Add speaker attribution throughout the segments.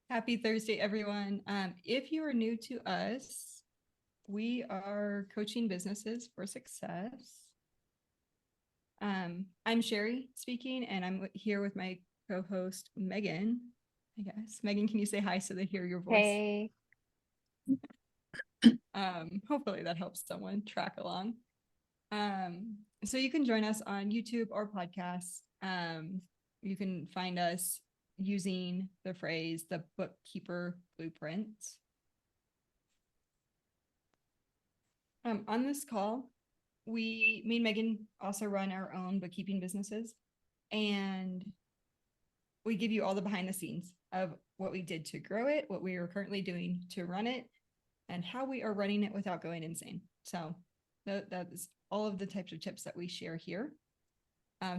Speaker 1: Happy Thursday, everyone. If you are new to us, we are coaching businesses for success. I'm Sherry speaking, and I'm here with my co-host, Megan. I guess. Megan, can you say hi so they hear your voice?
Speaker 2: Hey.
Speaker 1: Hopefully that helps someone track along. So you can join us on YouTube or podcasts. You can find us using the phrase the bookkeeper blueprint. On this call, me and Megan also run our own bookkeeping businesses, and we give you all the behind the scenes of what we did to grow it, what we are currently doing to run it, and how we are running it without going insane. So that's all of the types of tips that we share here.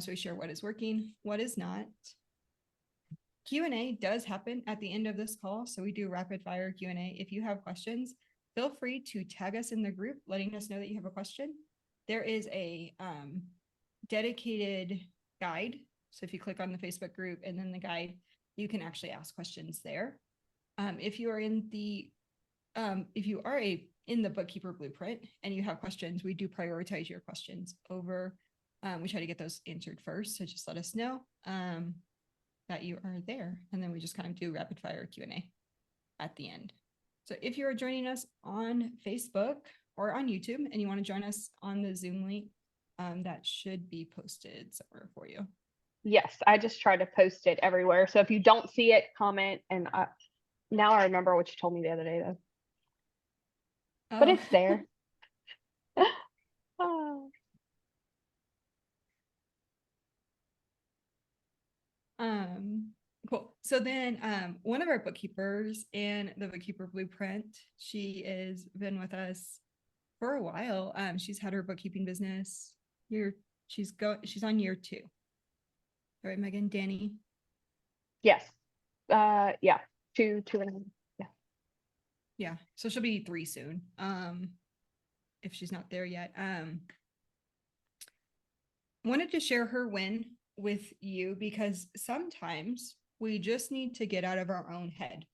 Speaker 1: So we share what is working, what is not. Q&A does happen at the end of this call, so we do rapid fire Q&A. If you have questions, feel free to tag us in the group, letting us know that you have a question. There is a dedicated guide. So if you click on the Facebook group and then the guide, you can actually ask questions there. If you are in the bookkeeper blueprint and you have questions, we do prioritize your questions over. We try to get those answered first. So just let us know that you are there. And then we just kind of do rapid fire Q&A at the end. So if you're joining us on Facebook or on YouTube and you want to join us on the Zoom link, that should be posted somewhere for you.
Speaker 2: Yes, I just try to post it everywhere. So if you don't see it, comment. And now I remember what you told me the other day, though.
Speaker 1: Oh.
Speaker 2: But it's there. Oh.
Speaker 1: Cool. So then one of our bookkeepers in the bookkeeper blueprint, she has been with us for a while. She's had her bookkeeping business she's on year 2. All right, Megan, Danny.
Speaker 2: Yes. Yeah. 2 and a half. Yeah.
Speaker 1: Yeah. So she'll be 3 soon. If she's not there yet. Wanted to share her win with you because sometimes we just need to get out of our own head.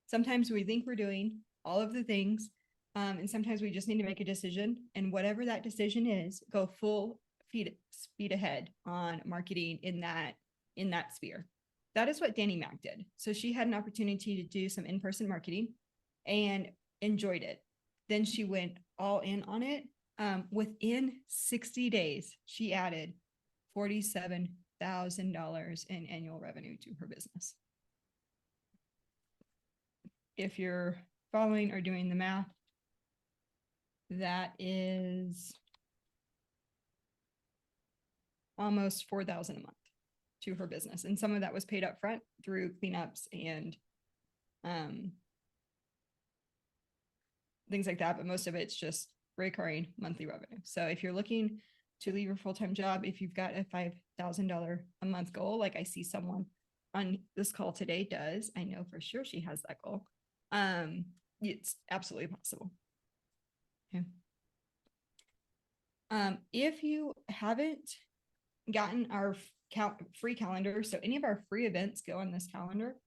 Speaker 1: Sometimes we think we're doing all of the things, and sometimes we just need to make a decision, and whatever that decision is, go full speed ahead on marketing in that sphere. That is what Danny Mac did. So she had an opportunity to do some in-person marketing and enjoyed it. Then she went all in on it. Within 60 days, she added $47,000 in annual revenue to her business. If you're following or doing the math, that is almost $4,000 a month to her business. And some of that was paid up front through cleanups and things like that. But most of it's just recurring monthly revenue. So if you're looking to leave your full-time job, if you've got a $5,000 a month goal, like I see someone on this call today does, I know for sure she has that goal. It's absolutely possible. Okay. If you haven't gotten our free calendar, so any of our free events go on this calendar,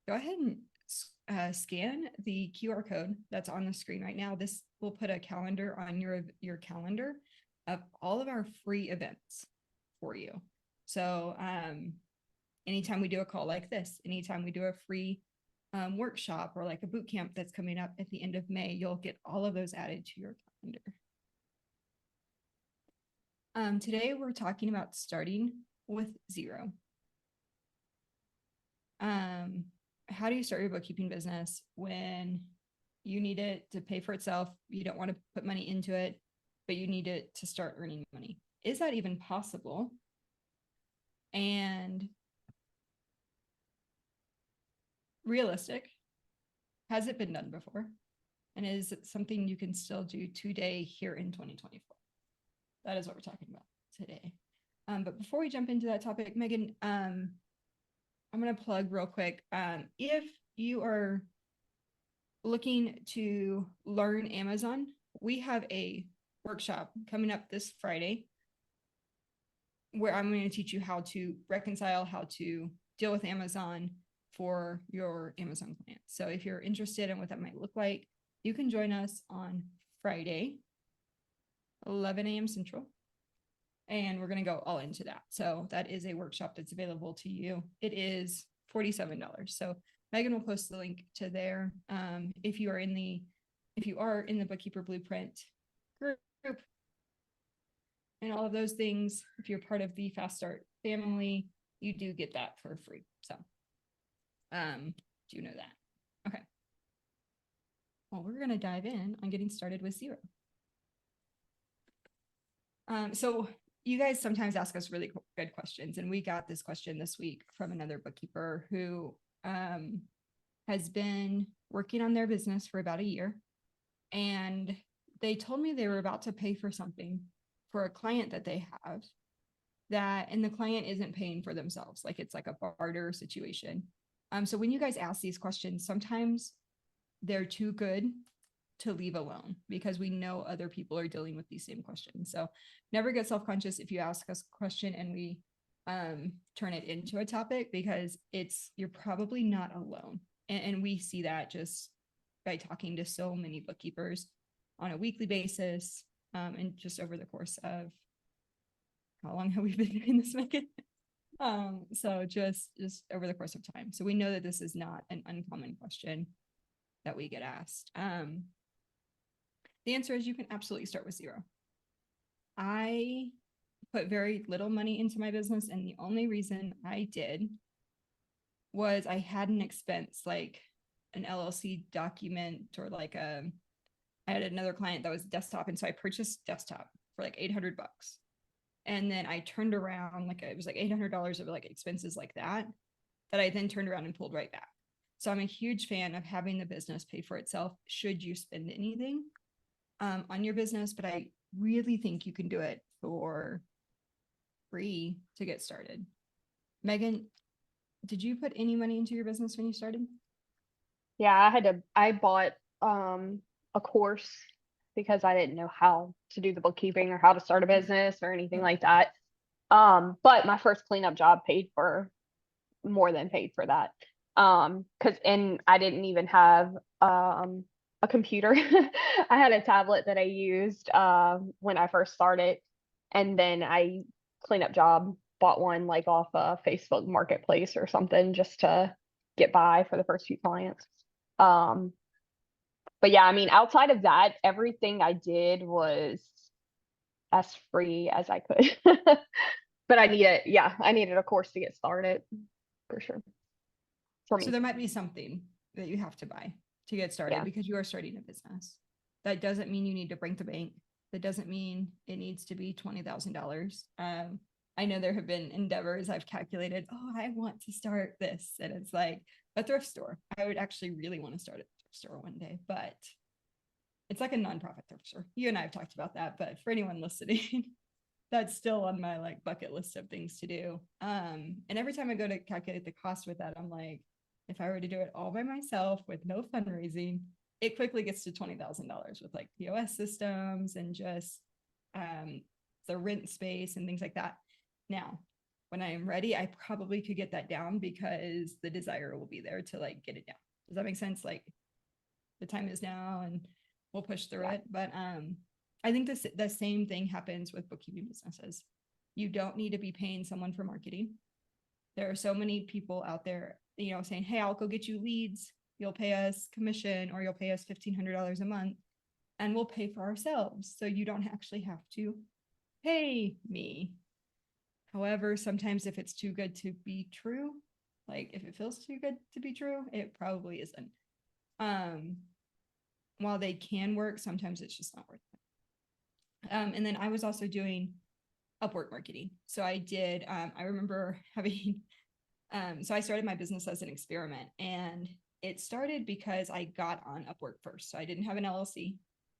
Speaker 1: go ahead and scan the QR code that's on the screen right now. This will put a calendar on your calendar of all of our free events for you. So anytime we do a call like this, anytime we do a free workshop or like a boot camp that's coming up at the end of May, you'll get all of those added to your calendar. Today we're talking about starting with zero. How do you start your bookkeeping business when you need it to pay for itself? You don't want to put money into it, but you need it to start earning money. Is that even possible? And realistic? Has it been done before? And is it something you can still do today here in 2024? That is what we're talking about today. But before we jump into that topic, Megan, I'm going to plug real quick. If you are looking to learn Amazon, we have a workshop coming up this Friday where I'm going to teach you how to reconcile, how to deal with Amazon for your Amazon clients. So if you're interested in what that might look like, you can join us on Friday, 11 a.m. Central. And we're going to go all into that. So that is a workshop that's available to you. It is $47. So Megan will post the link to there. If you are in the Bookkeeper Blueprint group and all of those things, if you're part of the Fast Start family, you do get that for free. So do you know that? Okay. Well, we're going to dive in on getting started with Xero. So you guys sometimes ask us really good questions, and we got this question this week from another bookkeeper who has been working on their business for about a year, and they told me they were about to pay for something for a client that they have and the client isn't paying for themselves. Like it's like a barter situation. So when you guys ask these questions, sometimes they're too good to leave alone because we know other people are dealing with these same questions. So never get self-conscious if you ask us a question and we turn it into a topic, because you're probably not alone. And we see that just by talking to so many bookkeepers on a weekly basis, and just over the course of how long have we been doing this, Megan? So just over the course of time. So we know that this is not an uncommon question that we get asked. The answer is you can absolutely start with Xero. I put very little money into my business, and the only reason I did was I had an expense like an LLC document, or like I had another client that was desktop, and so I purchased desktop for like $800. And then I turned around, like it was like $800 of like expenses like that I then turned around and pulled right back. So I'm a huge fan of having the business pay for itself should you spend anything on your business, but I really think you can do it for free to get started. Megan, did you put any money into your business when you started?
Speaker 2: Yeah, I bought a course because I didn't know how to do the bookkeeping or how to start a business or anything like that. But my first cleanup job more than paid for that. And I didn't even have a computer. I had a tablet that I used when I first started, and then cleanup job bought one like off a Facebook Marketplace or something just to get by for the first few clients. But yeah, I mean, outside of that, everything I did was as free as I could. But I needed a course to get started for sure. For me.
Speaker 1: So there might be something that you have to buy to get started because you are starting a business. That doesn't mean you need to break the bank. That doesn't mean it needs to be $20,000. I know there have been endeavors I've calculated, I want to start this. And it's like a thrift store. I would actually really want to start a thrift store one day, but it's like a nonprofit thrift store. You and I have talked about that, but for anyone listening, that's still on my like bucket list of things to do. And every time I go to calculate the cost with that, I'm like, if I were to do it all by myself with no fundraising, it quickly gets to $20,000 with like POS systems and just the rent space and things like that. Now, when I am ready, I probably could get that down because the desire will be there to like get it down. Does that make sense? Like the time is now and we'll push through it. But I think the same thing happens with bookkeeping businesses. You don't need to be paying someone for marketing. There are so many people out there, saying, hey, I'll go get you leads. You'll pay us commission, or you'll pay us $1,500 a month, and we'll pay for ourselves. So you don't actually have to pay me. However, sometimes if it's too good to be true, like if it feels too good to be true, it probably isn't. While they can work, sometimes it's just not worth it. And then I was also doing Upwork marketing. So I did, I remember having, so I started my business as an experiment, and it started because I got on Upwork first. So I didn't have an LLC.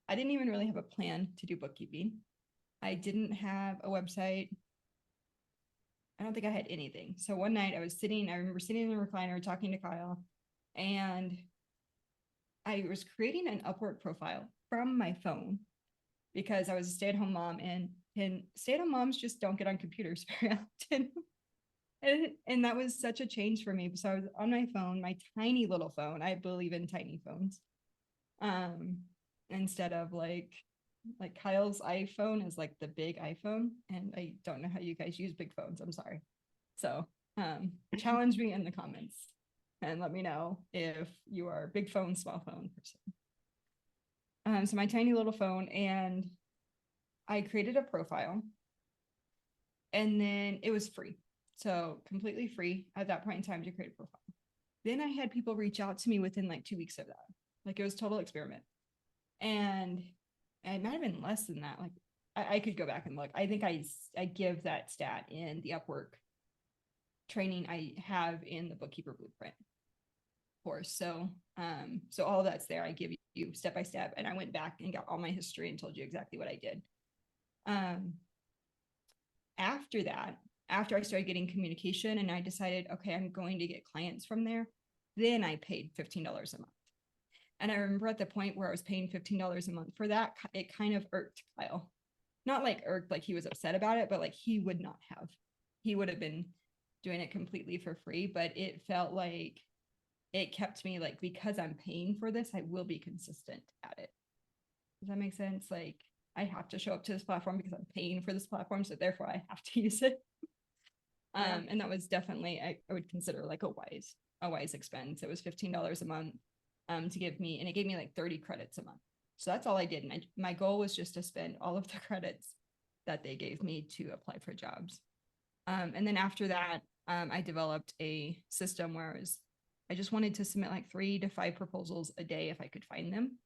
Speaker 1: I didn't even really have a plan to do bookkeeping. I didn't have a website. I don't think I had anything. So one night I remember sitting in the recliner talking to Kyle, and I was creating an Upwork profile from my phone because I was a stay-at-home mom, and stay-at-home moms just don't get on computers very often. And that was such a change for me. So I was on my phone, my tiny little phone. I believe in tiny phones. Instead of like Kyle's iPhone is like the big iPhone, and I don't know how you guys use big phones. I'm sorry. So challenge me in the comments and let me know if you are a big phone, small phone person. So my tiny little phone, and I created a profile, and then it was free. So completely free at that point in time to create a profile. Then I had people reach out to me within like 2 weeks of that. Like it was total experiment. And it might have been less than that. Like I could go back and look. I think I give that stat in the Upwork training I have in the Bookkeeper Blueprint course. So so all that's there. I give you step by step, and I went back and got all my history and told you exactly what I did. After that, after I started getting communication and I decided, okay, I'm going to get clients from there, then I paid $15 a month. And I remember at the point where I was paying $15 a month for that, it kind of irked Kyle. Not like irked, like he was upset about it, but like he would not have. He would have been doing it completely for free, but it felt like it kept me like, because I'm paying for this, I will be consistent at it. Does that make sense? Like I have to show up to this platform because I'm paying for this platform, so therefore I have to use it. And that was definitely, I would consider like a wise expense. It was $15 a month to give me, and it gave me like 30 credits a month. So that's all I did. And my goal was just to spend all of the credits that they gave me to apply for jobs. And then after that, I developed a system where I just wanted to submit like 3 to 5 proposals a day if I could find them.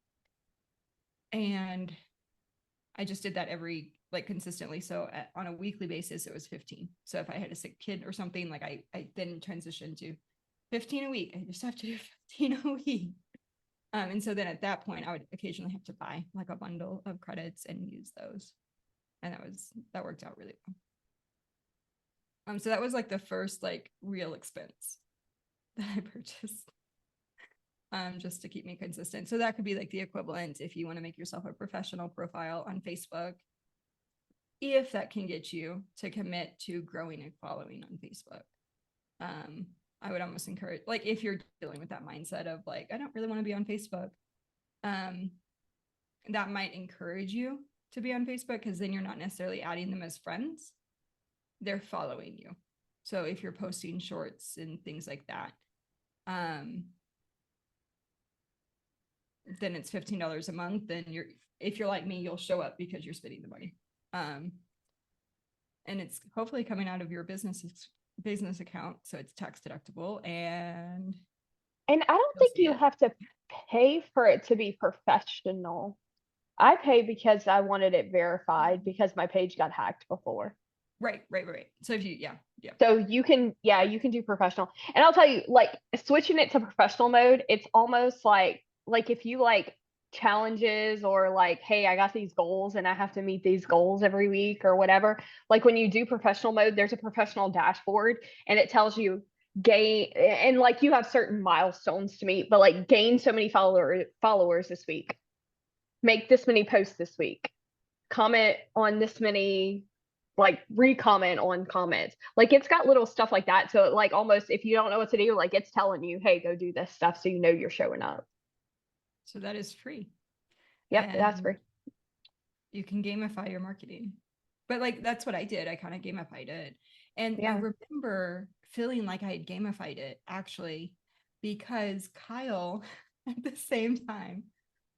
Speaker 1: And I just did that like consistently. So on a weekly basis, it was 15. So if I had a sick kid or something, like I then transitioned to 15 a week. I just have to do 15 a week. And so then at that point, I would occasionally have to buy like a bundle of credits and use those. And that worked out really well. So that was like the first like real expense that I purchased. Just to keep me consistent. So that could be like the equivalent if you want to make yourself a professional profile on Facebook, if that can get you to commit to growing a following on Facebook. I would almost encourage, like, if you're dealing with that mindset of like, I don't really want to be on Facebook, that might encourage you to be on Facebook, because then you're not necessarily adding them as friends. They're following you. So if you're posting shorts and things like that, then it's $15 a month. Then if you're like me, you'll show up because you're spending the money. And it's hopefully coming out of your business account, so it's tax deductible. And
Speaker 2: I don't think you have to pay for it to be professional. I pay because I wanted it verified because my page got hacked before.
Speaker 1: Right. So if you, yeah.
Speaker 2: So you can do professional. And I'll tell you, like switching it to professional mode, it's almost like if you like challenges or like, hey, I got these goals and I have to meet these goals every week or whatever. Like when you do professional mode, there's a professional dashboard and it tells you gain, and like you have certain milestones to meet, but like gain so many followers this week, make this many posts this week, comment on this many, like re-comment on comments. Like it's got little stuff like that. So like almost if you don't know what to do, like it's telling you, hey, go do this stuff so you know you're showing up.
Speaker 1: So that is free.
Speaker 2: Yep, and that's free.
Speaker 1: You can gamify your marketing. But like that's what I did. I kind of gamified it. And I remember feeling like I had gamified it actually, because Kyle at the same time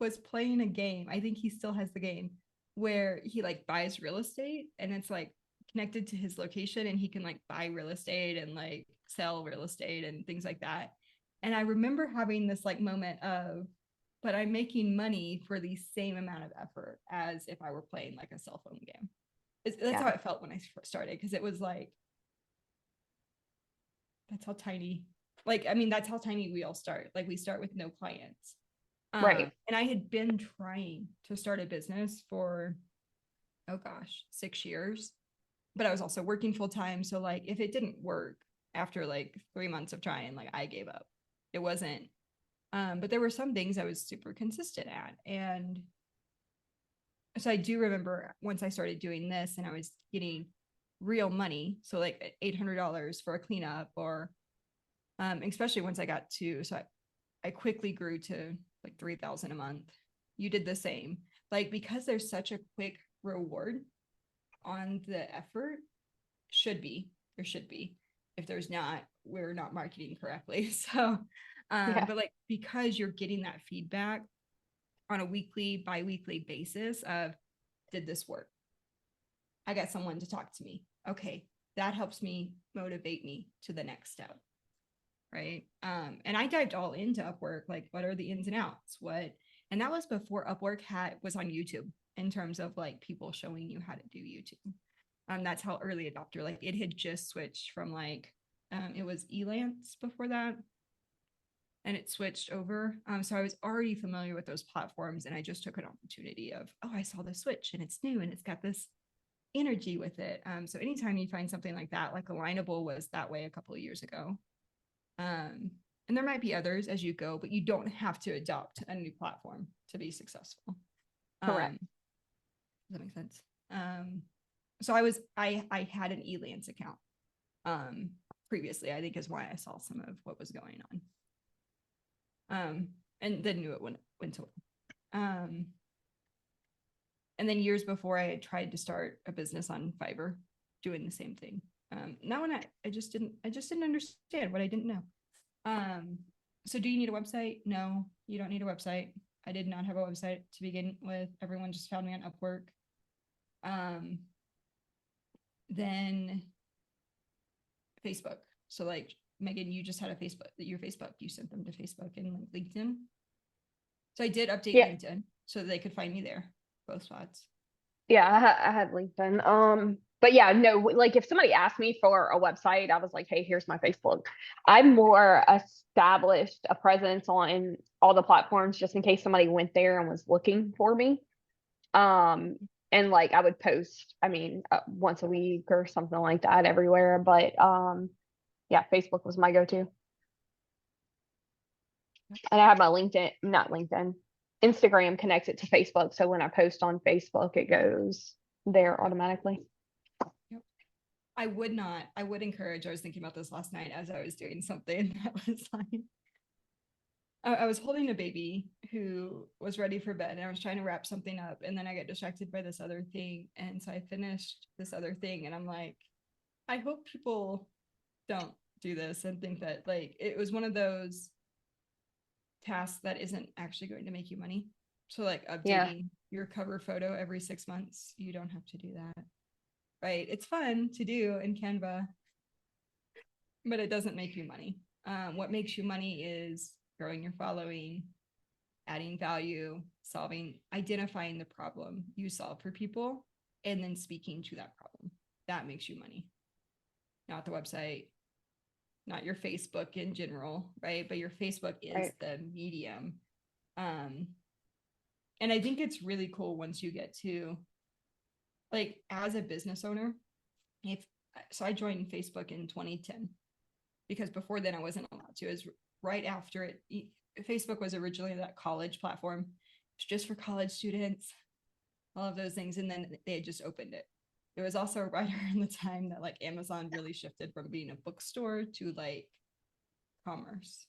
Speaker 1: was playing a game. I think he still has the game where he like buys real estate, and it's like connected to his location, and he can like buy real estate and like sell real estate and things like that. And I remember having this like moment of, but I'm making money for the same amount of effort as if I were playing like a cell phone game. That's how it felt when I first started, because it was like, that's how tiny, like, I mean, that's how tiny we all start. Like we start with no clients.
Speaker 2: Right.
Speaker 1: And I had been trying to start a business for, 6 years, but I was also working full time. So like, if it didn't work after like 3 months of trying, like I gave up. It wasn't, but there were some things I was super consistent at. And so I do remember once I started doing this and I was getting real money. So like $800 for a cleanup, or especially once I got to, so I quickly grew to like 3,000 a month. You did the same. Like, because there's such a quick reward on the effort, there should be. If there's not, we're not marketing correctly. So,
Speaker 2: Yeah.
Speaker 1: but like, because you're getting that feedback on a weekly, bi-weekly basis of, did this work? I got someone to talk to me. Okay, that helps me motivate me to the next step. Right. And I dived all into Upwork, like, what are the ins and outs? And that was before Upwork was on YouTube, in terms of like people showing you how to do YouTube. That's how early adopter, like, it had just switched from like, it was Elance before that, and it switched over. So I was already familiar with those platforms, and I just took an opportunity of, oh, I saw the switch and it's new and it's got this energy with it. So anytime you find something like that, like Alignable was that way a couple of years ago. And there might be others as you go, but you don't have to adopt a new platform to be successful.
Speaker 2: Correct.
Speaker 1: Does that make sense? So I had an Elance account previously, I think, is why I saw some of what was going on. And then knew it went so well. And then years before, I had tried to start a business on Fiverr doing the same thing. Now, when I just didn't understand what I didn't know. So do you need a website? No, you don't need a website. I did not have a website to begin with. Everyone just found me on Upwork. Then Facebook. So like, Megan, you just had your Facebook, you sent them to Facebook and like LinkedIn. So I did update
Speaker 2: Yeah.
Speaker 1: LinkedIn so that they could find me there, both spots.
Speaker 2: Yeah, I had LinkedIn. But yeah, no, like if somebody asked me for a website, I was like, hey, here's my Facebook. I'm more established a presence on all the platforms just in case somebody went there and was looking for me. Um, and like I would post, I mean, once a week or something like that everywhere. But yeah, Facebook was my go-to. And I have my not LinkedIn, Instagram connects it to Facebook. So when I post on Facebook, it goes there automatically.
Speaker 1: Yep. I would encourage, I was thinking about this last night as I was doing something that was like, I was holding a baby who was ready for bed, and I was trying to wrap something up, and then I got distracted by this other thing. And so I finished this other thing, and I'm like, I hope people don't do this and think that like it was one of those tasks that isn't actually going to make you money. So like
Speaker 2: Yeah.
Speaker 1: updating your cover photo every 6 months, you don't have to do that. Right? It's fun to do in Canva, but it doesn't make you money. What makes you money is growing your following, adding value, identifying the problem you solve for people, and then speaking to that problem. That makes you money. Not the website, not your Facebook in general, right? But your Facebook is
Speaker 2: Right.
Speaker 1: the medium. And I think it's really cool once you get to, like, as a business owner, I joined Facebook in 2010, because before then I wasn't allowed to. It was right after it. Facebook was originally that college platform. It's just for college students, all of those things. And then they had just opened it. It was also right around the time that like Amazon really shifted from being a bookstore to like commerce.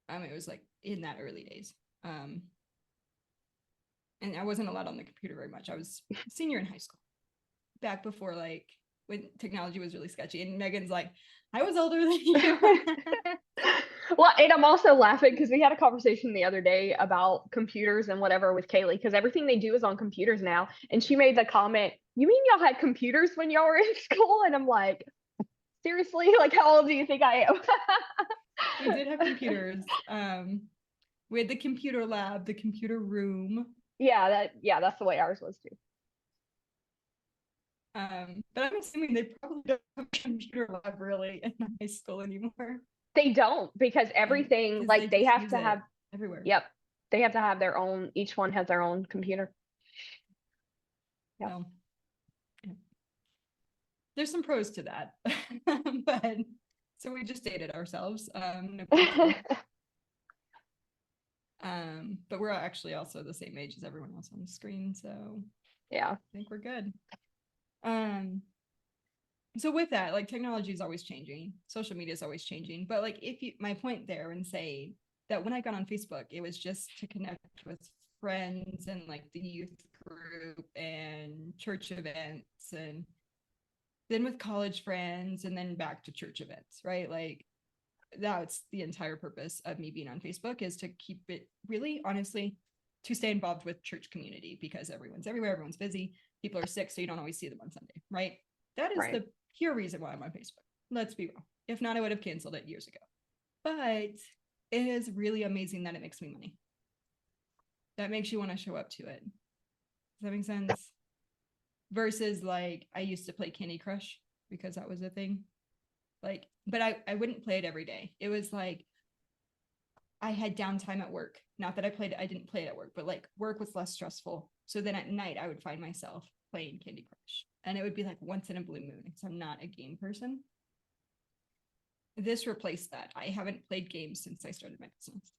Speaker 1: It was like in that early days. And I wasn't allowed on the computer very much. I was a senior in high school, back before like when technology was really sketchy. And Megan's like, I was older than you.
Speaker 2: Well, and I'm also laughing because we had a conversation the other day about computers and whatever with Kaylee, because everything they do is on computers now. And she made the comment, you mean y'all had computers when y'all were in school? And I'm like, seriously? Like, how old do you think I am?
Speaker 1: We did have computers. We had the computer lab, the computer room.
Speaker 2: Yeah, that's the way ours was too.
Speaker 1: But I'm assuming they probably don't have a computer lab really in high school anymore.
Speaker 2: They don't, because everything,
Speaker 1: Because they
Speaker 2: like they
Speaker 1: just
Speaker 2: have
Speaker 1: use
Speaker 2: to
Speaker 1: it
Speaker 2: have,
Speaker 1: everywhere.
Speaker 2: yep, they have to have their own, each one has their own computer. Yep.
Speaker 1: So yeah. There's some pros to that. But so we just dated ourselves. No big deal. But we're actually also the same age as everyone else on the screen, so
Speaker 2: Yeah.
Speaker 1: I think we're good. Um, So with that, like technology is always changing, social media is always changing. But like if you my point there and say that when I got on Facebook, it was just to connect with friends and like the youth group and church events and then with college friends and then back to church events, right? Like that's the entire purpose of me being on Facebook is to keep it really honestly to stay involved with church community because everyone's everywhere, everyone's busy, people are sick, so you don't always see them on Sunday, right? That is
Speaker 2: Right.
Speaker 1: the pure reason why I'm on Facebook. Let's be real. If not, I would have canceled it years ago. But it is really amazing that it makes me money. That makes you want to show up to it. Does that make sense? Versus like I used to play Candy Crush because that was a thing. Like, but I wouldn't play it every day. It was like I had downtime at work. Not that I didn't play it at work, but like work was less stressful. So then at night I would find myself playing Candy Crush. And it would be like once in a blue moon because I'm not a game person. This replaced that. I haven't played games since I started my business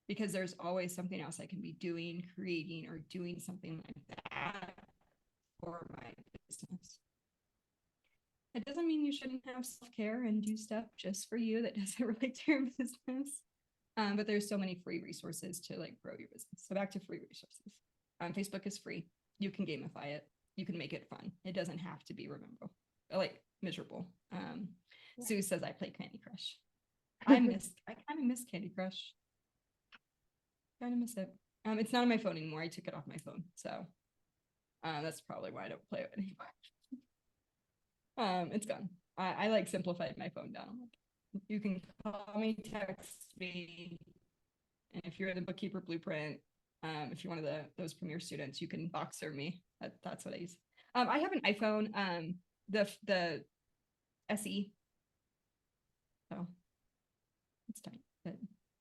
Speaker 1: because there's always something else I can be doing, creating, or doing something like that for my business. It doesn't mean you shouldn't have self-care and do stuff just for you that doesn't relate to your business. But there's so many free resources to like grow your business. So back to free resources. Facebook is free. You can gamify it. You can make it fun. It doesn't have to be like miserable. Sue says I play Candy Crush. I kind of miss Candy Crush. Kind of miss it. It's not on my phone anymore. I took it off my phone. So that's probably why I don't play it anymore. It's gone. I like simplified my phone down. Like, you can call me, text me, and if you're in the bookkeeper blueprint, if you're one of those premier students, you can Boxer me. That's what I use. I have an iPhone, the SE. So it's tiny, but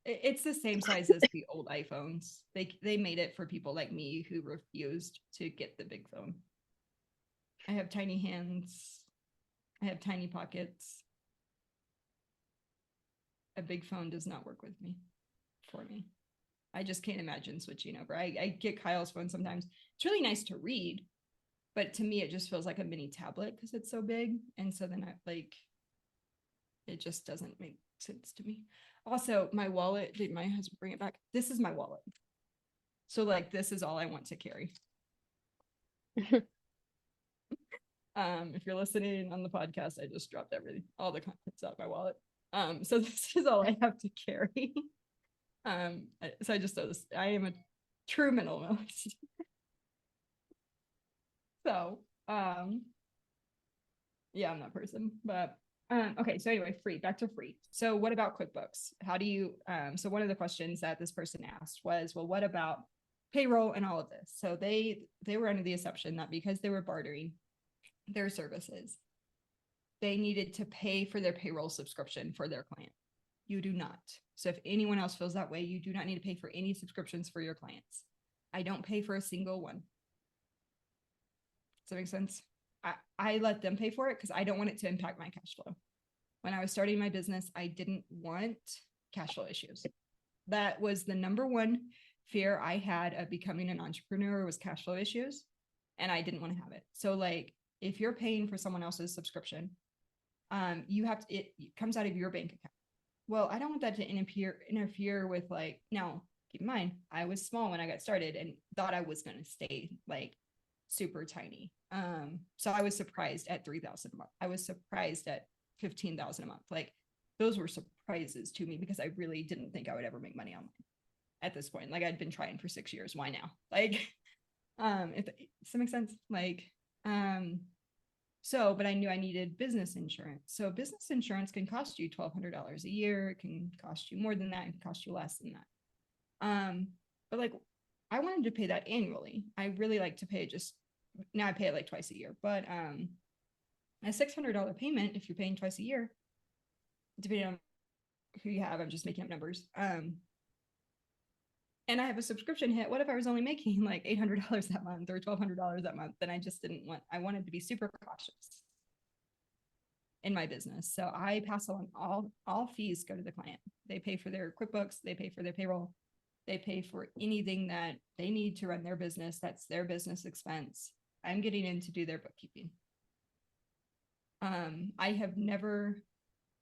Speaker 1: it's the same size as the old iPhones. They made it for people like me who refused to get the big phone. I have tiny hands. I have tiny pockets. A big phone does not work with me for me. I just can't imagine switching over. I get Kyle's phone sometimes. It's really nice to read, but to me, it just feels like a mini tablet because it's so big. And so then it just doesn't make sense to me. Also, my wallet, did my husband bring it back? This is my wallet. So like, this is all I want to carry. If you're listening on the podcast, I just dropped everything, all the contents out of my wallet. So this is all I have to carry. So I just know this. I am a true minimalist. So, yeah, I'm that person. But okay. So anyway, free. Back to free. So what about QuickBooks? How do you? So one of the questions that this person asked was, well, what about payroll and all of this? So they were under the assumption that because they were bartering their services, they needed to pay for their payroll subscription for their client. You do not. So if anyone else feels that way, you do not need to pay for any subscriptions for your clients. I don't pay for a single one. Does that make sense? I let them pay for it because I don't want it to impact my cash flow. When I was starting my business, I didn't want cash flow issues. That was the number one fear I had of becoming an entrepreneur was cash flow issues. And I didn't want to have it. So like if you're paying for someone else's subscription, you have to, it comes out of your bank account. Well, I don't want that to interfere with like, now keep in mind, I was small when I got started and thought I was going to stay like super tiny. So I was surprised at 3,000 a month. I was surprised at 15,000 a month. Like those were surprises to me because I really didn't think I would ever make money online at this point. Like I'd been trying for 6 years. Why now? Like, if does that make sense? Like, so, but I knew I needed business insurance. So business insurance can cost you $1,200 a year. It can cost you more than that. It can cost you less than that. But like I wanted to pay that annually. I really like to pay just now I pay it like twice a year, but a $600 payment if you're paying twice a year, depending on who you have, I'm just making up numbers. And I have a subscription hit. What if I was only making like $800 that month or $1,200 that month? Then I just didn't want, I wanted to be super cautious in my business. So I pass along all fees go to the client. They pay for their QuickBooks, they pay for their payroll, they pay for anything that they need to run their business. That's their business expense. I'm getting in to do their bookkeeping. I have never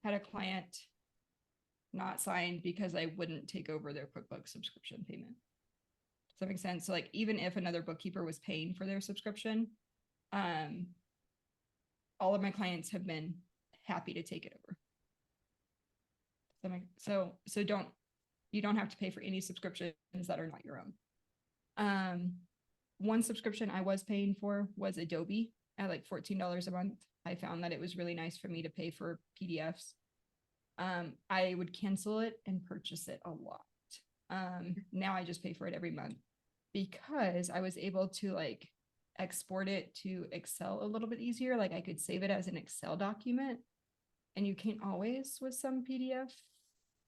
Speaker 1: had a client not sign because I wouldn't take over their QuickBooks subscription payment. Does that make sense? So like even if another bookkeeper was paying for their subscription, all of my clients have been happy to take it over. So you don't have to pay for any subscriptions that are not your own. One subscription I was paying for was Adobe at like $14 a month. I found that it was really nice for me to pay for PDFs. I would cancel it and purchase it a lot. Now I just pay for it every month because I was able to like export it to Excel a little bit easier. Like I could save it as an Excel document, and you can't always with some PDF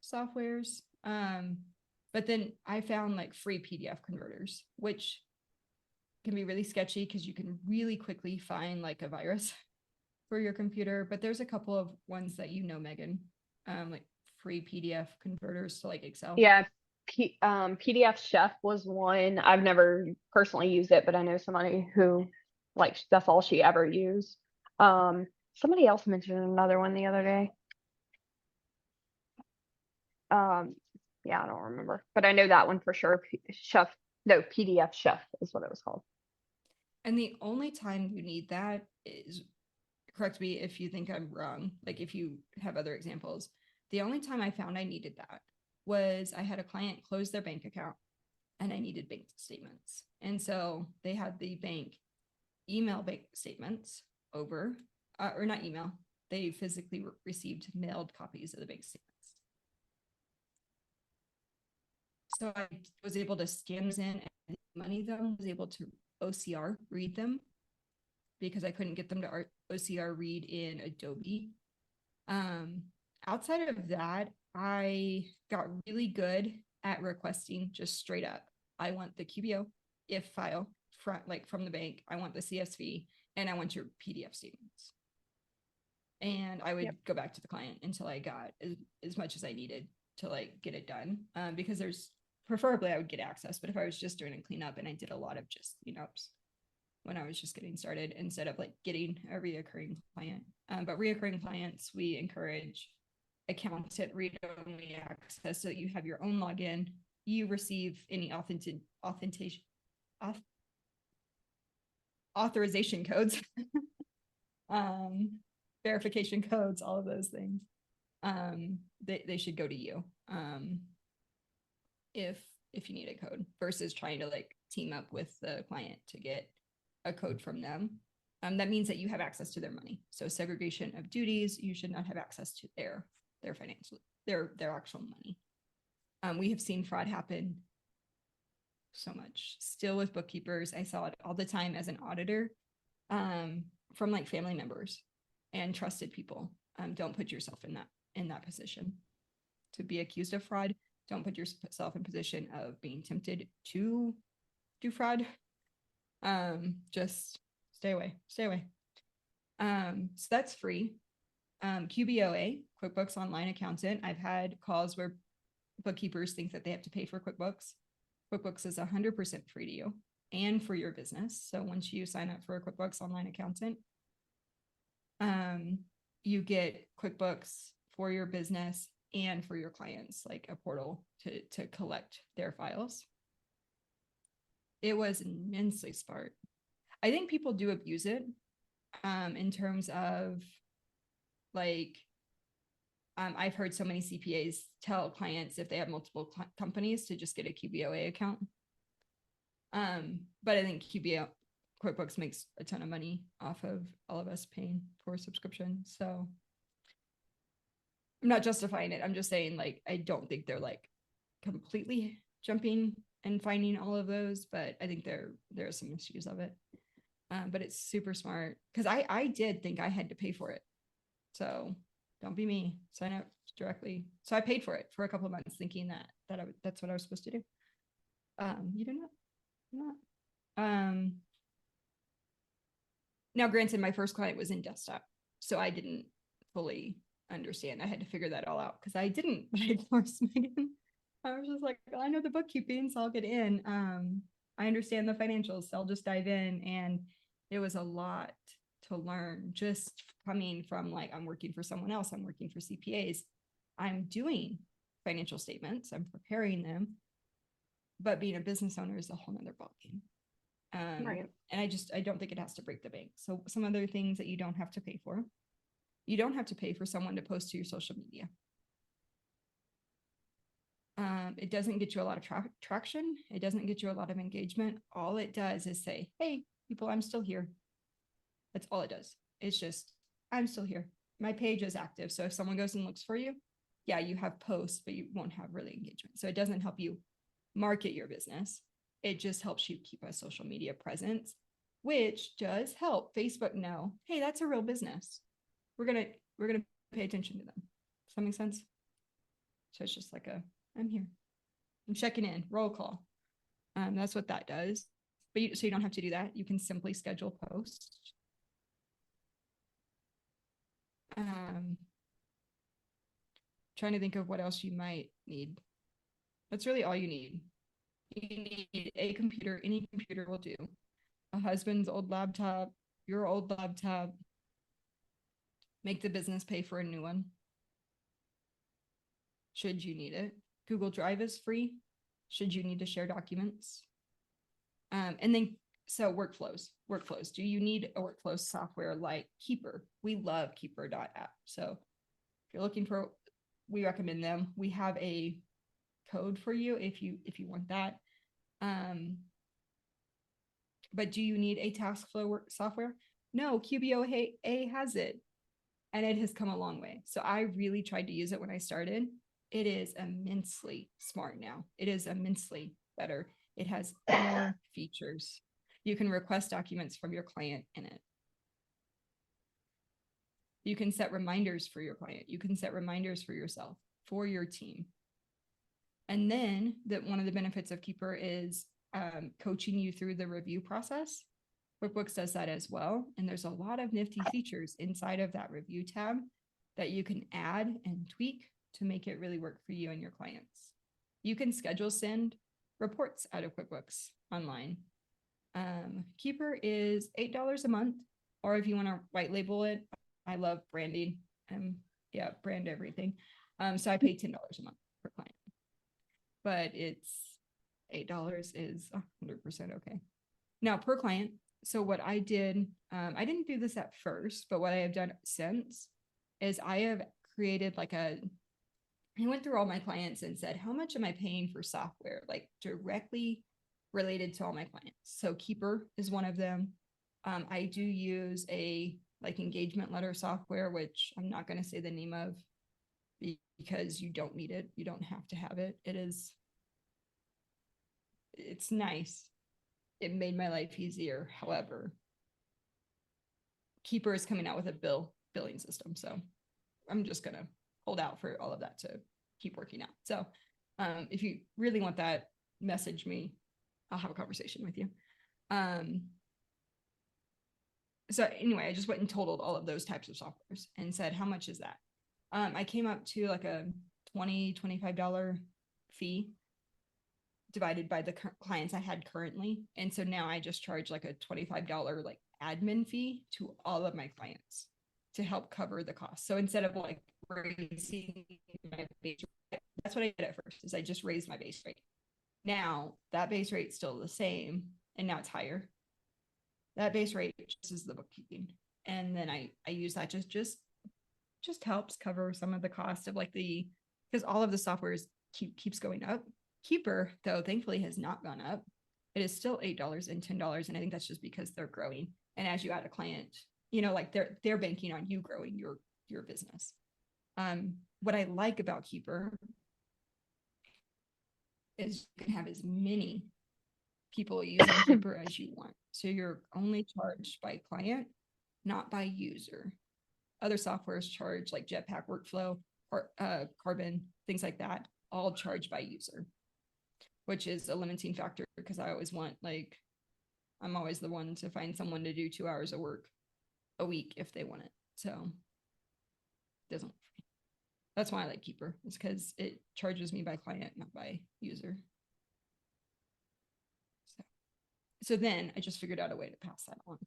Speaker 1: softwares. But then I found like free PDF converters, which can be really sketchy because you can really quickly find like a virus for your computer. But there's a couple of ones that Megan, like free PDF converters to like Excel.
Speaker 2: Yeah, PDF Chef was one. I've never personally used it, but I know somebody who like that's all she ever used. Somebody else mentioned another one the other day. Yeah, I don't remember, but I know that one for sure. PDF Chef is what it was called.
Speaker 1: And the only time you need that is, correct me if you think I'm wrong, like if you have other examples. The only time I found I needed that was I had a client close their bank account and I needed bank statements. And so they had the bank email bank statements over, or not email, they physically received mailed copies of the bank statements. So I was able to scan those in and money them, was able to OCR read them because I couldn't get them to OCR read in Adobe. Outside of that, I got really good at requesting just straight up. I want the QBO if file from the bank. I want the CSV and I want your PDF statements. And I would go back to the client until I got as much as I needed to like get it done. Because preferably I would get access, but if I was just doing a cleanup, and I did a lot of just cleanups when I was just getting started instead of like getting a reoccurring client. But reoccurring clients, we encourage accountant read-only access so that you have your own login. You receive any authorization codes, verification codes, all of those things. They should go to you if you need a code versus trying to like team up with the client to get a code from them. That means that you have access to their money. So segregation of duties, you should not have access to their financial, their actual money. We have seen fraud happen so much still with bookkeepers. I saw it all the time as an auditor, from like family members and trusted people. Don't put yourself in that position to be accused of fraud. Don't put yourself in position of being tempted to do fraud. Just stay away. So that's free. QBOA, QuickBooks Online Accountant. I've had calls where bookkeepers think that they have to pay for QuickBooks. QuickBooks is 100% free to you and for your business. So once you sign up for a QuickBooks Online Accountant, you get QuickBooks for your business and for your clients, like a portal to collect their files. It was immensely smart. I think people do abuse it in terms of like, I've heard so many CPAs tell clients if they have multiple companies to just get a QBOA account. But I think QuickBooks makes a ton of money off of all of us paying for a subscription. So I'm not justifying it. I'm just saying, like, I don't think they're like completely jumping and finding all of those, but I think there are some issues of it. But it's super smart because I did think I had to pay for it. So don't be me. Sign up directly. So I paid for it for a couple of months thinking that's what I was supposed to do. You do not. Now granted, my first client was in desktop, so I didn't fully understand. I had to figure that all out because I didn't buy a course, Megan. I was just like, I know the bookkeeping, so I'll get in. I understand the financials, so I'll just dive in. And it was a lot to learn just coming from like, I'm working for someone else, I'm working for CPAs, I'm doing financial statements, I'm preparing them, but being a business owner is a whole nother ballgame.
Speaker 2: Right.
Speaker 1: And I don't think it has to break the bank. So some other things that you don't have to pay for. You don't have to pay for someone to post to your social media. It doesn't get you a lot of traction. It doesn't get you a lot of engagement. All it does is say, hey, people, I'm still here. That's all it does. It's just, I'm still here. My page is active. So if someone goes and looks for you, yeah, you have posts, but you won't have really engagement. So it doesn't help you market your business. It just helps you keep a social media presence, which does help Facebook know, hey, that's a real business. We're gonna pay attention to them. Does that make sense? So it's just like I'm here. I'm checking in, roll call. That's what that does. But so you don't have to do that. You can simply schedule posts. Trying to think of what else you might need. That's really all you need. You need a computer. Any computer will do. A husband's old laptop, your old laptop. Make the business pay for a new one, should you need it. Google Drive is free, should you need to share documents. And then, so workflows. Do you need a workflow software like Keeper? We love Keeper.app. So if you're looking for, we recommend them. We have a code for you if you want that. But do you need a task flow software? No, QBOA has it, and it has come a long way. So I really tried to use it when I started. It is immensely smart now. It is immensely better. It has more features. You can request documents from your client in it. You can set reminders for your client. You can set reminders for yourself, for your team. And then one of the benefits of Keeper is coaching you through the review process. QuickBooks does that as well. And there's a lot of nifty features inside of that review tab that you can add and tweak to make it really work for you and your clients. You can send reports out of QuickBooks online. Keeper is $8 a month, or if you want to white label it, I love branding. Brand everything. So I pay $10 a month per client, but it's $8 is 100% okay. Now per client. So what I did, I didn't do this at first, but what I have done since is I have created I went through all my clients and said, how much am I paying for software, like directly related to all my clients? So Keeper is one of them. I do use a engagement letter software, which I'm not going to say the name of because you don't need it. You don't have to have it. It's nice. It made my life easier. However, Keeper is coming out with a billing system. So I'm just going to hold out for all of that to keep working out. So if you really want that, message me. I'll have a conversation with you. So anyway, I just went and totaled all of those types of softwares and said, how much is that? I came up to like a $20, $25 fee divided by the clients I had currently. And so now I just charge like a $25 admin fee to all of my clients to help cover the cost. So instead of raising my base rate, that's what I did at first, is I just raised my base rate. Now that base rate's still the same, and now it's higher. That base rate just is the bookkeeping. And then I use that just helps cover some of the cost of because all of the software keeps going up. Keeper, though, thankfully has not gone up. It is still $8 and $10. And I think that's just because they're growing. And as you add a client, they're banking on you growing your business. What I like about Keeper is you can have as many people using Keeper as you want. So you're only charged by client, not by user. Other softwares charge like Jetpack Workflow or Carbon, things like that, all charged by user, which is a limiting factor because I always want I'm always the one to find someone to do 2 hours of work a week if they want it. So it doesn't. That's why I like Keeper. It's because it charges me by client, not by user. So then I just figured out a way to pass that on.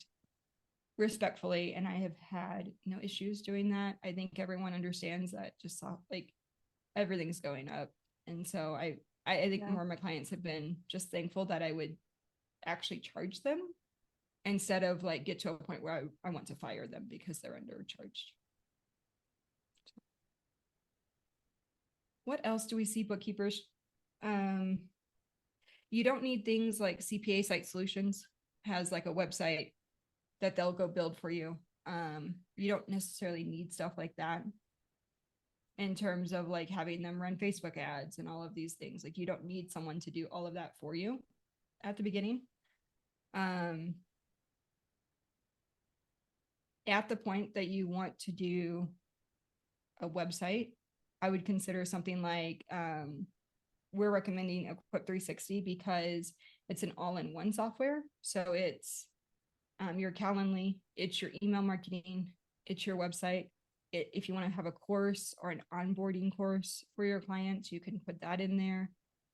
Speaker 1: respectfully, and I have had no issues doing that. I think everyone understands that just like everything's going up. And so I think
Speaker 2: Yeah.
Speaker 1: more of my clients have been just thankful that I would actually charge them instead of like get to a point where I want to fire them because they're undercharged. What else do we see bookkeepers? Um, you don't need things like CPA Site Solutions has like a website that they'll go build for you. You don't necessarily need stuff like that in terms of like having them run Facebook ads and all of these things. Like you don't need someone to do all of that for you at the beginning. At the point that you want to do a website, I would consider something like we're recommending Equip 360 because it's an all-in-one software. So it's your Calendly, it's your email marketing, it's your website. If you want to have a course or an onboarding course for your clients, you can put that in there.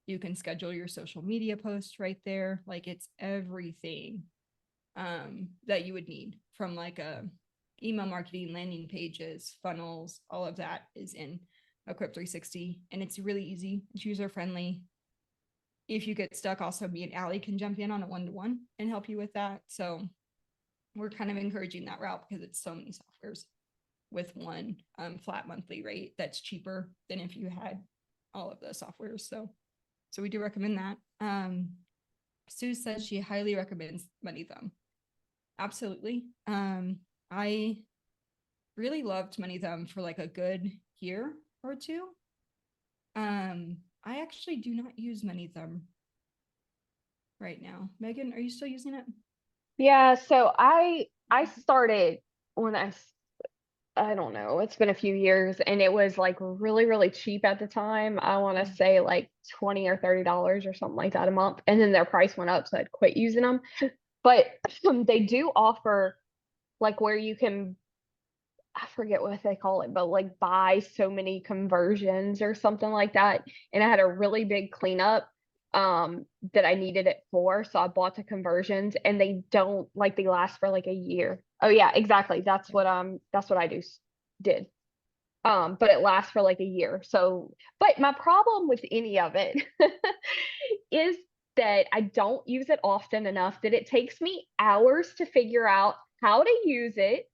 Speaker 1: You can schedule your social media posts right there. Like it's everything that you would need from like a email marketing, landing pages, funnels, all of that is in Equip 360. And it's really easy, it's user friendly. If you get stuck, also me and Allie can jump in on a one-to-one and help you with that. So we're kind of encouraging that route because it's so many softwares with one flat monthly rate that's cheaper than if you had all of the softwares. So we do recommend that. Sue says she highly recommends Money Thumb. Absolutely. I really loved Money Thumb for like a good year or two. I actually do not use Money Thumb right now. Megan, are you still using it?
Speaker 2: Yeah, so I started when I don't know, it's been a few years and it was like really, really cheap at the time. I want to
Speaker 1: Yeah.
Speaker 2: say like 20 or $30 or something like that a month. And then their price went up, so I'd quit using them. But they do offer like where you can, I forget what they call it, but like buy so many conversions or something like that. And I had a really big cleanup that I needed it for. So I bought the conversions and they don't like they last for like a year. Oh yeah, exactly. That's what I did. But it lasts for like a year. So but my problem with any of it is that I don't use it often enough that it takes me hours to figure out how to use it,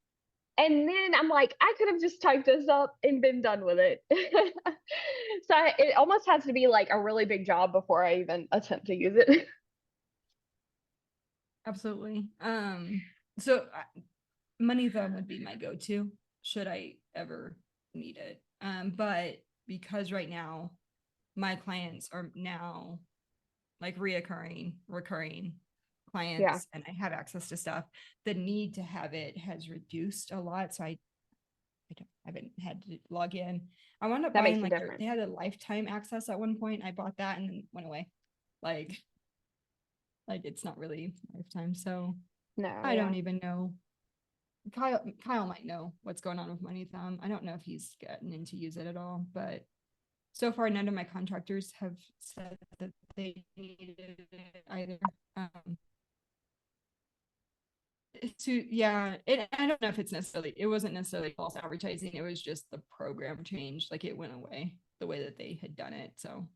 Speaker 2: and then I'm like, I could have just typed this up and been done with it. It almost has to be like a really big job before I even attempt to use it.
Speaker 1: Absolutely. So Money Thumb would be my go-to should I ever need it. But because right now my clients are now like recurring
Speaker 2: Yeah,
Speaker 1: clients and I have access to stuff, the need to have it has reduced a lot. So I haven't had to log in. I wound up
Speaker 2: that
Speaker 1: buying
Speaker 2: makes a
Speaker 1: like they
Speaker 2: difference.
Speaker 1: had a lifetime access at one point. I bought that and then went away. Like it's not really lifetime. So
Speaker 2: No,
Speaker 1: I don't
Speaker 2: yeah.
Speaker 1: even know. Kyle might know what's going on with Money Thumb. I don't know if he's gotten in to use it at all, but so far none of my contractors have said that they needed it either. Um, yeah, I don't know if it wasn't necessarily false advertising. It was just the program changed, like it went away the way that they had done it. So,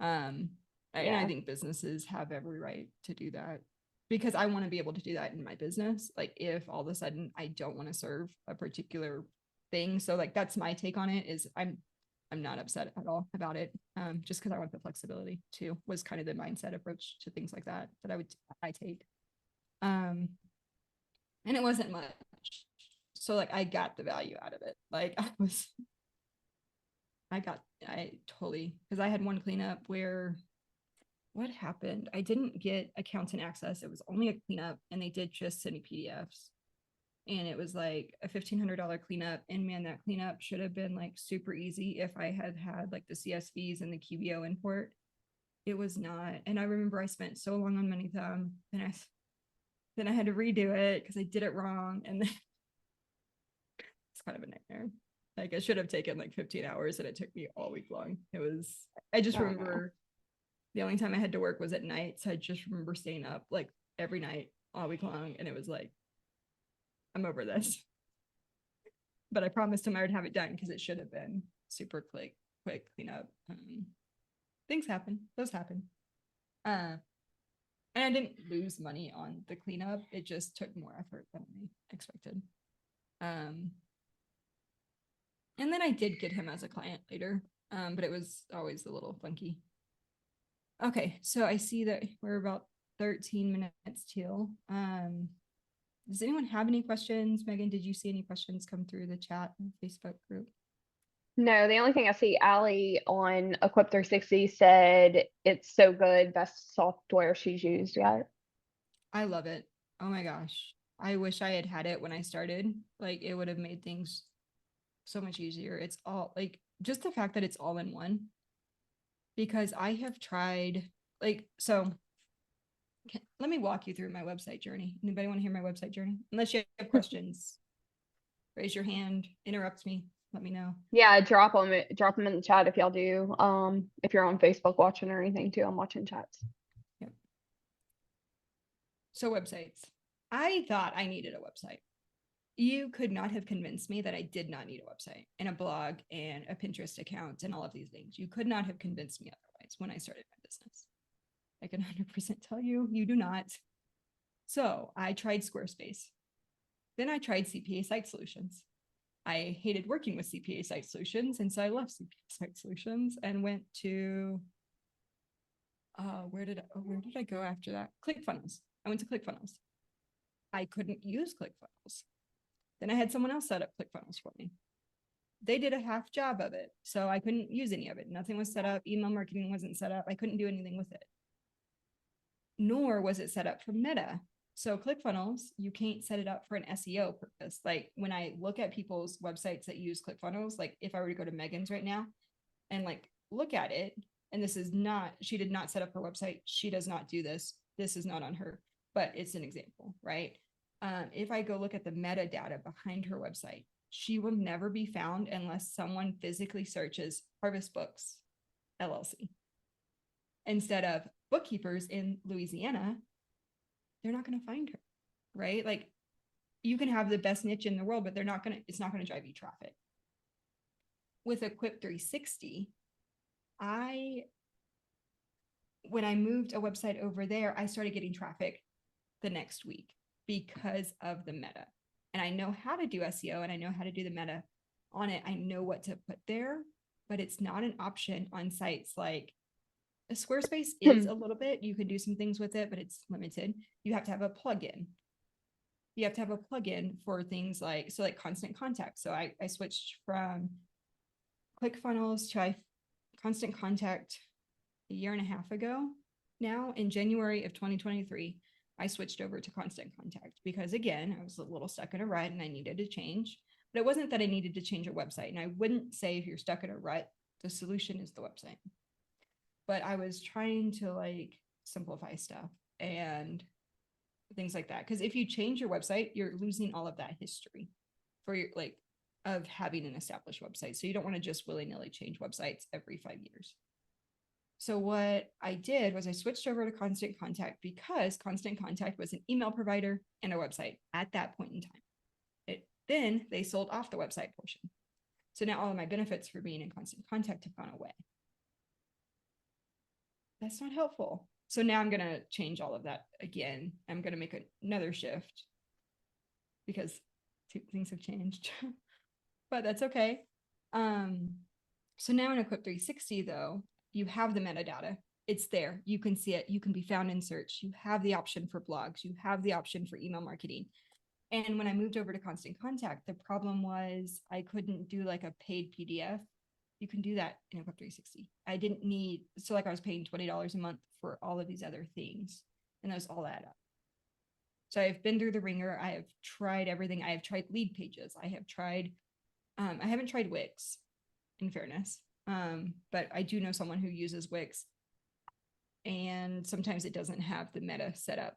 Speaker 1: um, and I
Speaker 2: Yeah,
Speaker 1: think businesses have every right to do that because I want to be able to do that in my business. Like if all of a sudden I don't want to serve a particular thing. So like that's my take on it is I'm not upset at all about it. Just because I want the flexibility too was kind of the mindset approach to things like that I take. Um, and it wasn't much. So like I got the value out of it. Like I totally because I had one cleanup where what happened? I didn't get accountant access. It was only a cleanup and they did just send me PDFs. And it was like a $1,500 cleanup. And man, that cleanup should have been like super easy if I had had like the CSVs and the QBO import. It was not. And I remember I spent so long on Money Thumb and then I had to redo it because I did it wrong. And then it's kind of a nightmare. Like I should have taken like 15 hours and it took me all week long. I just
Speaker 2: oh no.
Speaker 1: remember the only time I had to work was at night. So I just remember staying up like every night all week long. And it was like I'm over this. But I promised him I would have it done because it should have been super quick cleanup. Things happen. Those happen. And I didn't lose money on the cleanup. It just took more effort than I expected. And then I did get him as a client later, but it was always a little funky. Okay, so I see that we're about 13 minutes till. Does anyone have any questions? Megan, did you see any questions come through the chat and Facebook group?
Speaker 2: No, the only thing I see, Allie on Equip 360 said it's so good, best software she's used yet.
Speaker 1: I love it. Oh my gosh. I wish I had had it when I started. Like it would have made things so much easier. It's all like just the fact that it's all in one. Because I have tried let me walk you through my website journey. Anybody want to hear my website journey? Unless you have questions, raise your hand, interrupt me, let me know.
Speaker 2: Yeah, drop them in the chat if y'all do. If you're on Facebook watching or anything too, I'm watching chats.
Speaker 1: Yep. So websites. I thought I needed a website. You could not have convinced me that I did not need a website and a blog and a Pinterest account and all of these things. You could not have convinced me otherwise when I started my business. I can 100% tell you, you do not. So I tried Squarespace. Then I tried CPA Site Solutions. I hated working with CPA Site Solutions, and so I left CPA Site Solutions and went to where did I go after that? ClickFunnels. I went to ClickFunnels. I couldn't use ClickFunnels. Then I had someone else set up ClickFunnels for me. They did a half job of it, so I couldn't use any of it. Nothing was set up. Email marketing wasn't set up. I couldn't do anything with it. Nor was it set up for Meta. So ClickFunnels, you can't set it up for an SEO purpose. Like when I look at people's websites that use ClickFunnels, like if I were to go to Megan's right now and like look at it, and this is not, she did not set up her website. She does not do this. This is not on her, but it's an example, right? If I go look at the metadata behind her website, she will never be found unless someone physically searches Harvest Books LLC instead of Bookkeepers in Louisiana. They're not going to find her, right? Like you can have the best niche in the world, but it's not going to drive you traffic. With Equip 360, when I moved a website over there, I started getting traffic the next week because of the meta. And I know how to do SEO and I know how to do the meta on it. I know what to put there, but it's not an option on sites like Squarespace is a little bit. You can do some things with it, but it's limited. You have to have a plugin. You have to have a plugin for things like Constant Contact. So I switched from ClickFunnels to Constant Contact a year and a half ago. Now in January of 2023, I switched over to Constant Contact because again, I was a little stuck in a rut and I needed to change. But it wasn't that I needed to change a website. And I wouldn't say if you're stuck in a rut, the solution is the website. But I was trying to like simplify stuff and things like that. Because if you change your website, you're losing all of that history for your of having an established website. So you don't want to just willy-nilly change websites every 5 years. So what I did was I switched over to Constant Contact because Constant Contact was an email provider and a website at that point in time. Then they sold off the website portion. So now all of my benefits for being in Constant Contact have gone away. That's not helpful. So now I'm going to change all of that again. I'm going to make another shift because things have changed, but that's okay. So now in Equip 360 though, you have the metadata. It's there. You can see it. You can be found in search. You have the option for blogs. You have the option for email marketing. And when I moved over to Constant Contact, the problem was I couldn't do like a paid PDF. You can do that in Equip 360. I didn't need, so like I was paying $20 a month for all of these other things, and those all add up. So I've been through the ringer. I have tried everything. I have tried lead pages. I have tried, I haven't tried Wix, in fairness, but I do know someone who uses Wix, and sometimes it doesn't have the meta set up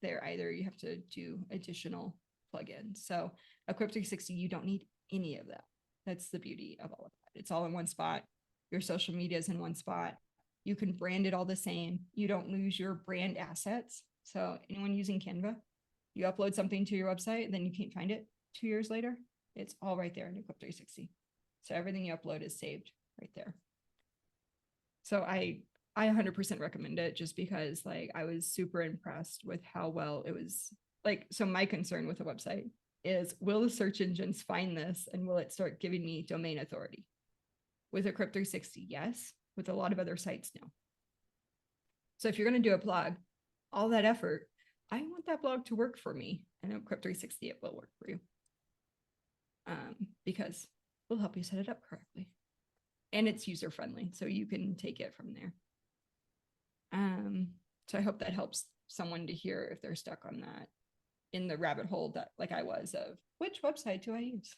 Speaker 1: there either. You have to do additional plugins. So Equip 360, you don't need any of that. That's the beauty of all of that. It's all in one spot. Your social media is in one spot. You can brand it all the same. You don't lose your brand assets. So anyone using Canva, You upload something to your website, and then you can't find it 2 years later. It's all right there in your Clip 360. So everything you upload is saved right there. So I 100% recommend it, just because like I was super impressed with how well it was. Like, so my concern with the website is, will the search engines find this and will it start giving me domain authority? With a Crypt 360, yes. With a lot of other sites, no. So if you're going to do a blog, all that effort, I want that blog to work for me. I know Crypt 360, it will work for you. Because we'll help you set it up correctly. And it's user friendly, so you can take it from there. So I hope that helps someone to hear if they're stuck on that, in the rabbit hole that like I was, of which website do I use?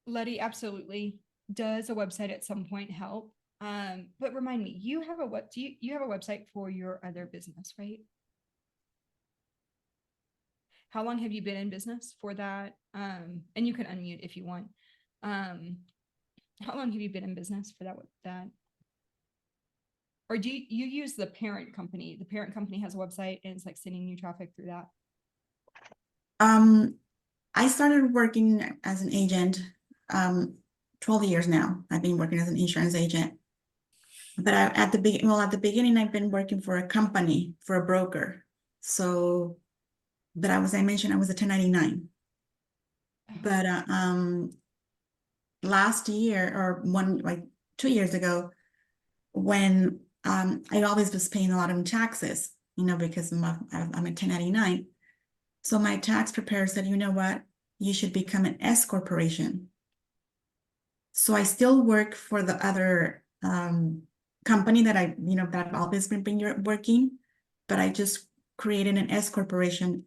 Speaker 1: Letty, absolutely. Does a website at some point help? But remind me, you have a what? Do you have a website for your other business, right? How long have you been in business for that? And you can unmute if you want. How long have you been in business for that? Or do you use the parent company? The parent company has a website and it's like sending you traffic through that.
Speaker 3: I started working as an agent 12 years now. I've been working as an insurance agent. But at the beginning, I've been working for a company, for a broker. So, but I mentioned I was a 1099. But last year, or 2 years ago, when I always was paying a lot of taxes, because I'm a 1099. So my tax preparer said, you know what, you should become an S corporation. So I still work for the other company that that I've always been working, but I just created an S corporation,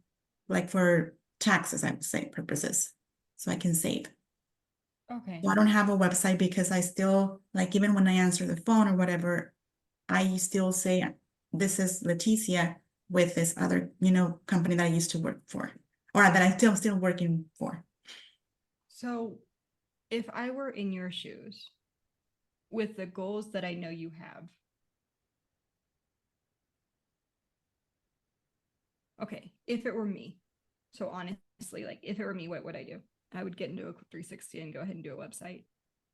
Speaker 3: like for taxes, I would say, purposes, so I can save.
Speaker 1: Okay.
Speaker 3: So I don't have a website because I still, like, even when I answer the phone or whatever, I still say, this is Leticia with this other, company that I used to work for, or that I'm still working for.
Speaker 1: So if I were in your shoes with the goals that I know you have, okay, if it were me, so honestly, like if it were me, what would I do? I would get into a 360 and go ahead and do a website.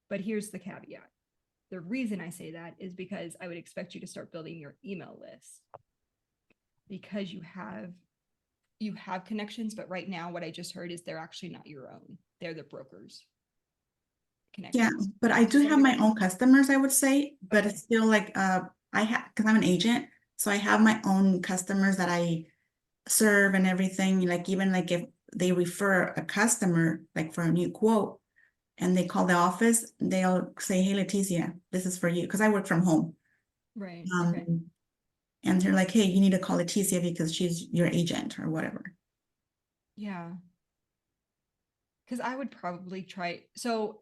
Speaker 1: But here's the caveat. The reason I say that is because I would expect you to start building your email list, because you have connections, but right now what I just heard is they're actually not your own. They're the brokers' connections.
Speaker 3: Yeah, but I do have my own customers, I would say, but
Speaker 1: Okay.
Speaker 3: it's still like because I'm an agent, so I have my own customers that I serve and everything. Like, even like if they refer a customer like for a new quote and they call the office, they'll say, hey Leticia, this is for you, because I work from home.
Speaker 1: Right. Okay.
Speaker 3: And they're like, hey, you need to call Leticia because she's your agent or whatever.
Speaker 1: Yeah. Because I would probably try. So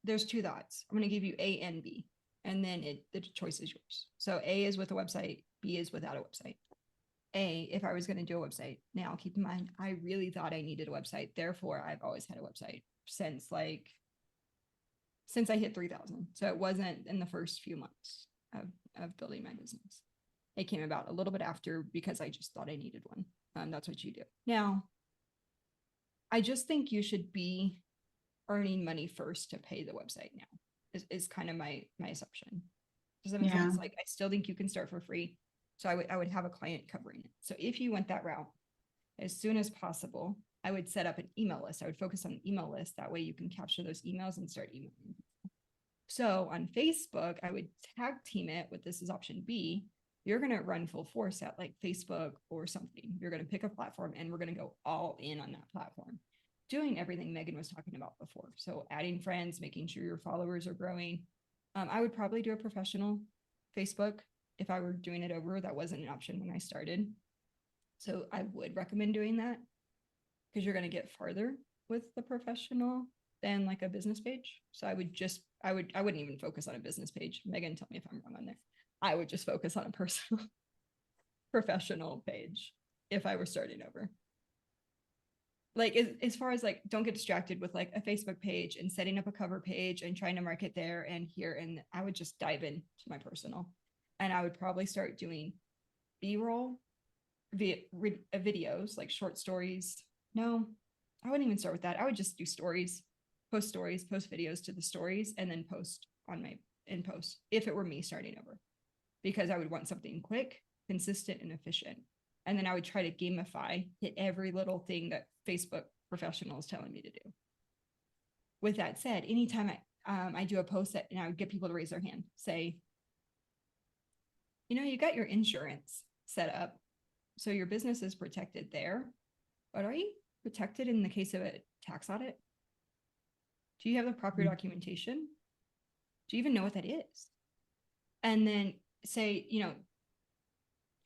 Speaker 1: there's two thoughts. I'm going to give you A and B, and then the choice is yours. So A is with a website, B is without a website. A, if I was going to do a website, now keep in mind, I really thought I needed a website. Therefore, I've always had a website since I hit 3,000. So it wasn't in the first few months of building my business. It came about a little bit after, because I just thought I needed one. That's what you do. Now, I just think you should be earning money first to pay the website now, is kind of my assumption. Does that make sense? Like, I still think you can start for free. So I would have a client covering it. So if you went that route, as soon as possible, I would set up an email list. I would focus on the email list. That way you can capture those emails and start emailing. So on Facebook, I would tag team it with, this is option B. You're going to run full force at like Facebook or something. You're going to pick a platform and we're going to go all in on that platform, doing everything Megan was talking about before. So adding friends, making sure your followers are growing. I would probably do a professional Facebook if I were doing it over. That wasn't an option when I started. So I would recommend doing that, because you're going to get farther with the professional than like a business page. So I wouldn't even focus on a business page. Megan, tell me if I'm wrong on there. I would just focus on a personal professional page if I were starting over. like as far as like, don't get distracted with like a Facebook page and setting up a cover page and trying to market there and here. And I would just dive into my personal, and I would probably start doing B-roll videos, like short stories. No, I wouldn't even start with that. I would just do stories, post videos to the stories, and then post on my in post if it were me starting over, because I would want something quick, consistent, and efficient. And then I would try to gamify, hit every little thing that Facebook professional is telling me to do. With that said, anytime I do a post that, and I would get people to raise their hand, say, you got your insurance set up, so your business is protected there, but are you protected in the case of a tax audit? Do you have the proper documentation? Do you even know what that is? And then say,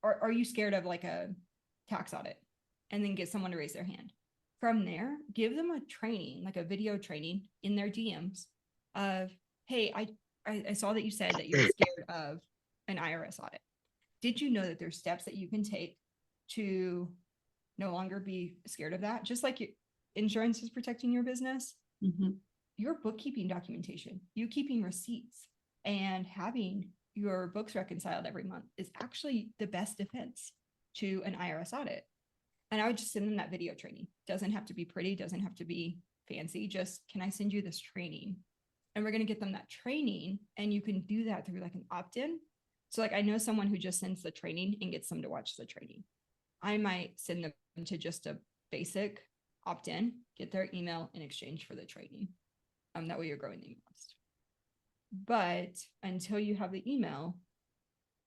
Speaker 1: are you scared of like a tax audit? And then get someone to raise their hand. From there, give them a training, like a video training in their DMs of, hey, I saw that you said that you're scared of an IRS audit. Did you know that there's steps that you can take to no longer be scared of that? Just like your insurance is protecting your business, your bookkeeping documentation, you keeping receipts and having your books reconciled every month is actually the best defense to an IRS audit. And I would just send them that video training. Doesn't have to be pretty, doesn't have to be fancy. Just, can I send you this training? And we're going to get them that training. And you can do that through like an opt-in. So like, I know someone who just sends the training and gets them to watch the training. I might send them to just a basic opt-in, get their email in exchange for the training. That way you're growing the email list. But until you have the email,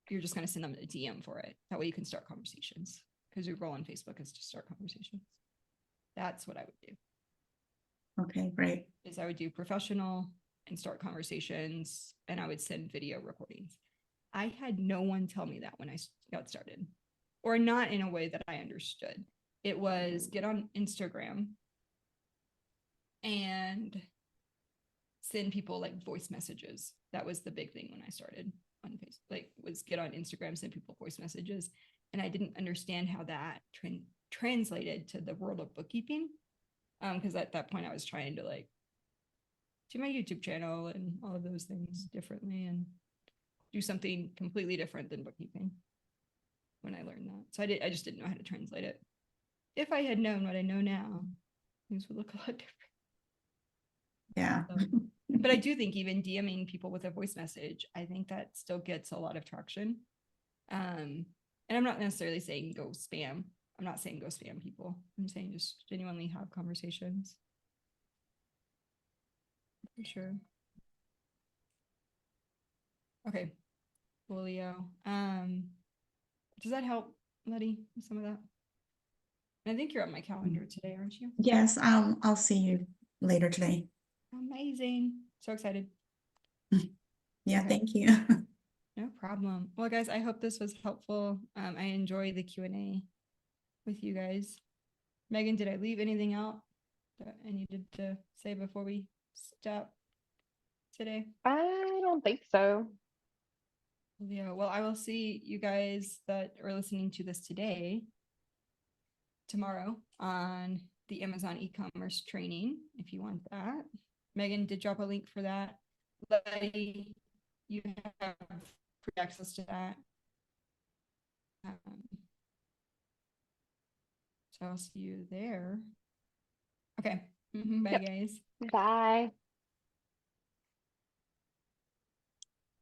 Speaker 1: you're just going to send them a DM for it. That way you can start conversations, because your goal on Facebook is to start conversations. That's what I would do.
Speaker 3: Okay, great.
Speaker 1: Is I would do professional and start conversations, and I would send video recordings. I had no one tell me that when I got started, or not in a way that I understood. It was get on Instagram and send people like voice messages. That was the big thing when I started on Facebook, like was get on Instagram, send people voice messages. And I didn't understand how that translated to the world of bookkeeping. Because at that point I was trying to like do my YouTube channel and all of those things differently and do something completely different than bookkeeping when I learned that. So I just didn't know how to translate it. If I had known what I know now, things would look a lot different.
Speaker 3: Yeah.
Speaker 1: But I do think even DMing people with a voice message, I think that still gets a lot of traction. And I'm not necessarily saying go spam. I'm not saying go spam people. I'm saying just genuinely have conversations. For sure. Okay. Julio. Does that help, Letty, with some of that? I think you're on my calendar today, aren't you?
Speaker 3: Yes, I'll see you later today.
Speaker 1: Amazing. So excited.
Speaker 3: Yeah,
Speaker 1: Okay.
Speaker 3: thank you.
Speaker 1: No problem. Well, guys, I hope this was helpful. I enjoy the Q&A with you guys. Megan, did I leave anything out that I needed to say before we stop today?
Speaker 2: I don't think so.
Speaker 1: Yeah, well, I will see you guys that are listening to this today, tomorrow, on the Amazon e-commerce training, if you want that. Megan did drop a link for that. Letty, you have free access to that. So I'll see you there. Okay. Bye,
Speaker 2: Yep.
Speaker 1: guys.
Speaker 2: Bye.